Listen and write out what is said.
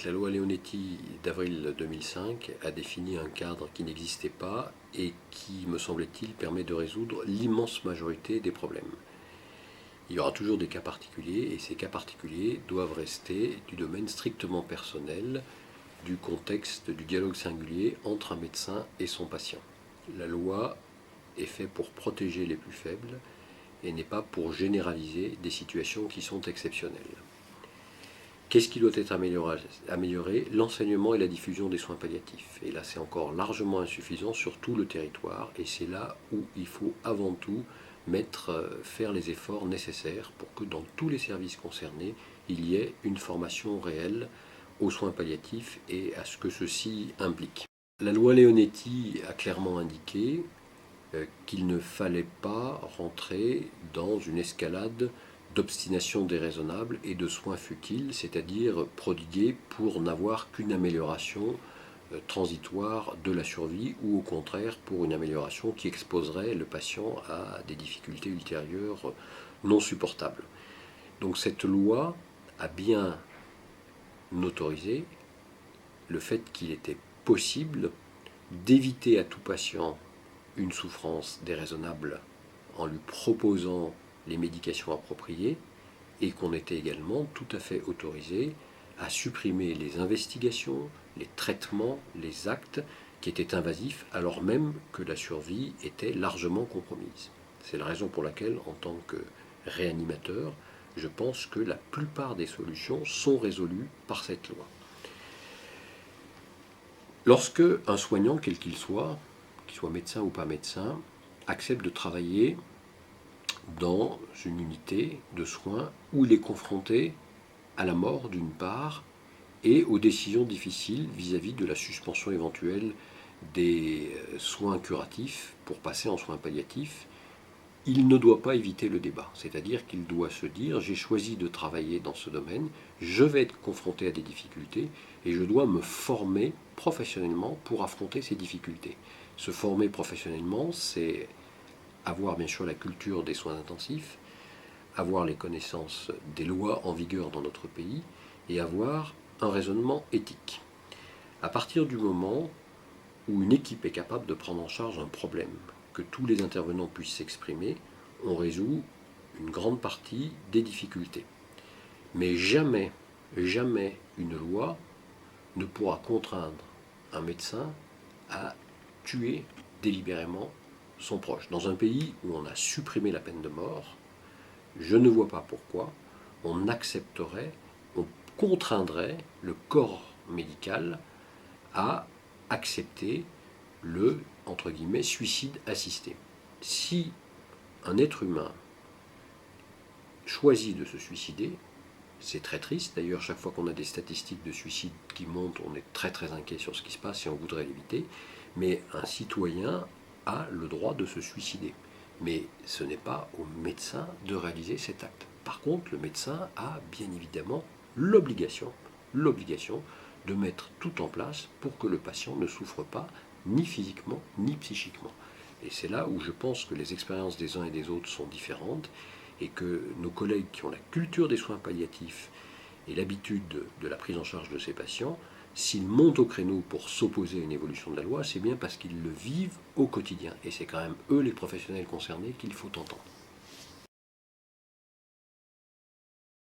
La loi Leonetti d'avril 2005 a défini un cadre qui n'existait pas et qui, me semble-t-il, permet de résoudre l'immense majorité des problèmes. Il y aura toujours des cas particuliers et ces cas particuliers doivent rester du domaine strictement personnel, du contexte du dialogue singulier entre un médecin et son patient. La loi est faite pour protéger les plus faibles et n'est pas pour généraliser des situations qui sont exceptionnelles. Qu'est-ce qui doit être amélioré? L'enseignement et la diffusion des soins palliatifs. Et là, c'est encore largement insuffisant sur tout le territoire. Et c'est là où il faut avant tout faire les efforts nécessaires pour que dans tous les services concernés, il y ait une formation réelle aux soins palliatifs et à ce que ceci implique. La loi Leonetti a clairement indiqué qu'il ne fallait pas rentrer dans une escalade d'obstination déraisonnable et de soins futiles, c'est-à-dire prodigués pour n'avoir qu'une amélioration transitoire de la survie ou au contraire pour une amélioration qui exposerait le patient à des difficultés ultérieures non supportables. Donc cette loi a bien autorisé le fait qu'il était possible d'éviter à tout patient une souffrance déraisonnable en lui proposant les médications appropriées et qu'on était également tout à fait autorisé à supprimer les investigations, les traitements, les actes qui étaient invasifs alors même que la survie était largement compromise. C'est la raison pour laquelle, en tant que réanimateur, je pense que la plupart des solutions sont résolues par cette loi. Lorsque un soignant, quel qu'il soit médecin ou pas médecin, accepte de travailler dans une unité de soins où il est confronté à la mort d'une part et aux décisions difficiles vis-à-vis de la suspension éventuelle des soins curatifs pour passer en soins palliatifs, il ne doit pas éviter le débat. C'est-à-dire qu'il doit se dire: j'ai choisi de travailler dans ce domaine, je vais être confronté à des difficultés et je dois me former professionnellement pour affronter ces difficultés. Se former professionnellement, c'est avoir bien sûr la culture des soins intensifs, avoir les connaissances des lois en vigueur dans notre pays et avoir un raisonnement éthique. À partir du moment où une équipe est capable de prendre en charge un problème, que tous les intervenants puissent s'exprimer, on résout une grande partie des difficultés. Mais jamais, jamais une loi ne pourra contraindre un médecin à tuer délibérément son proche. Dans un pays où on a supprimé la peine de mort, je ne vois pas pourquoi on accepterait, on contraindrait le corps médical à accepter le, entre guillemets, suicide assisté. Si un être humain choisit de se suicider, c'est très triste. D'ailleurs, chaque fois qu'on a des statistiques de suicide qui montent, on est très très inquiet sur ce qui se passe et on voudrait l'éviter. Mais un citoyen a le droit de se suicider. Mais ce n'est pas au médecin de réaliser cet acte. Par contre, le médecin a bien évidemment l'obligation de mettre tout en place pour que le patient ne souffre pas, ni physiquement, ni psychiquement. Et c'est là où je pense que les expériences des uns et des autres sont différentes et que nos collègues qui ont la culture des soins palliatifs et l'habitude de la prise en charge de ces patients, s'ils montent au créneau pour s'opposer à une évolution de la loi, c'est bien parce qu'ils le vivent au quotidien. Et c'est quand même eux les professionnels concernés qu'il faut entendre.